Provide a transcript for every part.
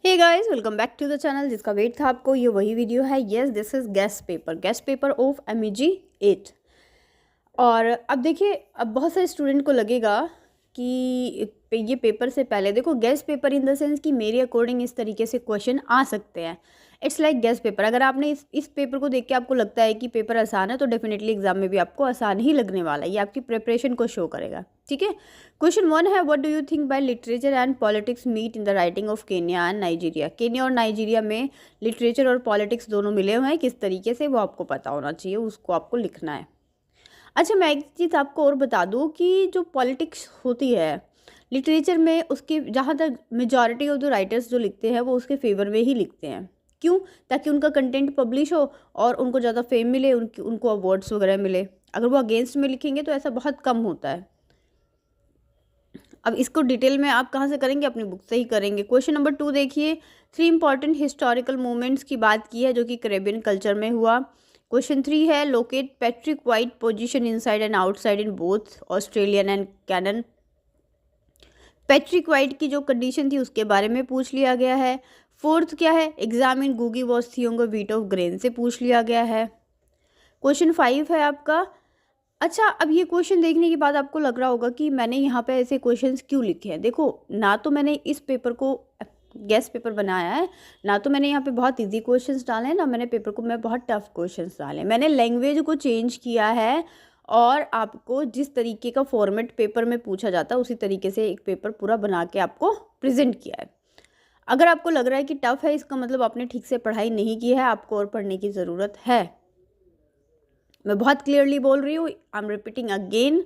Hey guys, welcome back to the channel. जिसका wait था आपको, ये वही वीडियो है। Yes, this is guess paper of MEG 8। और अब देखिए, अब बहुत सारे स्टूडेंट को लगेगा कि ये पेपर से पहले देखो, guest paper in the sense कि मेरे अकॉर्डिंग इस तरीके से क्वेश्चन आ सकते हैं। It's like guest paper. अगर आपने इस पेपर को देख के आपको लगता है कि पेपर आसान है, तो डेफिनेटली एग्जाम में भी आपको आसान ही लगने वाला है। ये आपकी प्रिपरेशन को शो करेगा। ठीक है। क्वेश्चन 1 है, what do you think by literature and politics meet in the writing of Kenya and Nigeria. Kenya और नाइजीरिया में लिटरेचर और पॉलिटिक्स दोनों मिले हुए हैं। किस तरीके से, वो आपको पता होना चाहिए, उसको आपको लिखना है। अच्छा, मैं एक चीज़ आपको और बता दूं कि जो पॉलिटिक्स होती है लिटरेचर में, उसकी जहाँ तक मेजॉरिटी ऑफ द राइटर्स जो लिखते हैं वो उसके फेवर में ही लिखते हैं। क्यों? ताकि उनका कंटेंट पब्लिश हो और उनको ज़्यादा फेम मिले, उनको अवार्ड्स वगैरह मिले। अगर वो अगेंस्ट में लिखेंगे तो ऐसा बहुत कम होता है। अब इसको डिटेल में आप कहाँ से करेंगे? अपनी बुक से ही करेंगे। क्वेश्चन नंबर 2 देखिए, 3 इंपॉर्टेंट हिस्टोरिकल मूवमेंट्स की बात की है जो कि कैरेबियन कल्चर में हुआ। क्वेश्चन 3 है, locate Patrick White position inside and outside in both Australian and canon. Patrick White की जो कंडीशन थी उसके बारे में पूछ लिया गया है। 4th क्या है, एग्जामिन गुगी wa Thiong'o wheat of grain से पूछ लिया गया है। क्वेश्चन 5 है आपका, अच्छा अब ये क्वेश्चन देखने के बाद आपको लग रहा होगा कि मैंने यहाँ पे ऐसे क्वेश्चंस क्यों लिखे हैं। देखो, ना तो मैंने इस पेपर को गेस्ट पेपर बनाया है, ना तो मैंने यहाँ पे बहुत इजी क्वेश्चंस डाले हैं, ना मैंने पेपर को मैं बहुत टफ क्वेश्चंस डाले हैं। मैंने लैंग्वेज को चेंज किया है और आपको जिस तरीके का फॉर्मेट पेपर में पूछा जाता है उसी तरीके से एक पेपर पूरा बना के आपको प्रेजेंट किया है। अगर आपको लग रहा है कि टफ है, इसका मतलब आपने ठीक से पढ़ाई नहीं की है, आपको और पढ़ने की ज़रूरत है। मैं बहुत क्लियरली बोल रही हूँ, आई एम रिपीटिंग अगेन।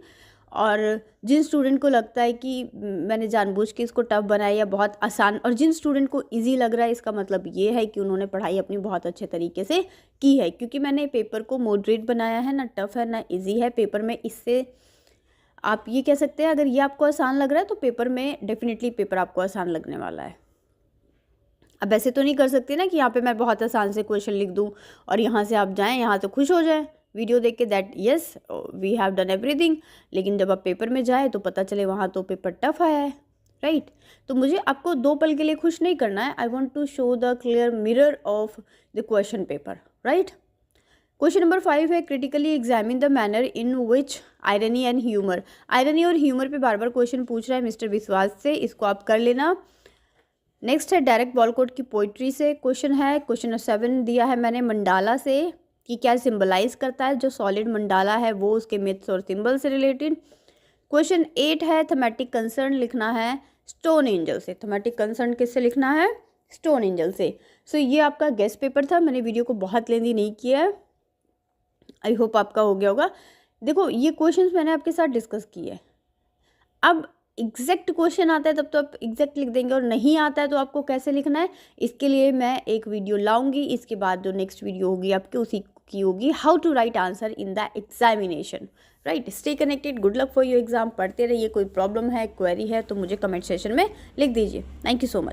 और जिन स्टूडेंट को लगता है कि मैंने जानबूझ के इसको टफ बनाया या बहुत आसान, और जिन स्टूडेंट को इजी लग रहा है, इसका मतलब ये है कि उन्होंने पढ़ाई अपनी बहुत अच्छे तरीके से की है। क्योंकि मैंने पेपर को मॉडरेट बनाया है, ना टफ है ना इजी है पेपर में। इससे आप ये कह सकते हैं, अगर ये आपको आसान लग रहा है तो पेपर में डेफिनेटली पेपर आपको आसान लगने वाला है। अब ऐसे तो नहीं कर सकते ना कि यहाँ पे मैं बहुत आसान से क्वेश्चन लिख दूँ और यहाँ से आप जाएँ, यहाँ से खुश हो जाएँ वीडियो देख के, that yes we have done everything. लेकिन जब आप पेपर में जाए तो पता चले वहाँ तो पेपर टफ आया है, राइट। तो मुझे आपको 2 पल के लिए खुश नहीं करना है। I want to show the clear mirror of the question paper, right. Question number 5 है, critically examine the manner in which irony and humour. Irony और ह्यूमर पे बार बार क्वेश्चन पूछ रहा है मिस्टर विश्वास से, इसको आप कर लेना। नेक्स्ट है डायरेक्ट बॉलकोट की पोइट्री से क्वेश्चन है। क्वेश्चन 7 दिया है मैंने मंडाला से, कि क्या सिंबलाइज करता है। जो सॉलिड मंडाला है वो उसके मिथ्स और सिंबल से रिलेटेड। क्वेश्चन 8 है, थमेटिक कंसर्न लिखना है स्टोन एंजल से। थमेटिक कंसर्न किससे लिखना है? स्टोन एंजल से। सो ये आपका गेस्ट पेपर था। मैंने वीडियो को बहुत लेंदी नहीं किया है, आई होप आपका हो गया होगा। देखो, ये क्वेश्चंस मैंने आपके साथ डिस्कस किए। अब एग्जैक्ट क्वेश्चन आता है तब तो आप एग्जैक्ट लिख देंगे, और नहीं आता है तो आपको कैसे लिखना है, इसके लिए मैं एक वीडियो लाऊंगी। इसके बाद जो नेक्स्ट वीडियो होगी आपकी, उसी की होगी how to write answer in the examination, right. Stay connected, good luck for your exam. पढ़ते रहिए। कोई प्रॉब्लम है, क्वेरी है तो मुझे कमेंट सेशन में लिख दीजिए। Thank you so much.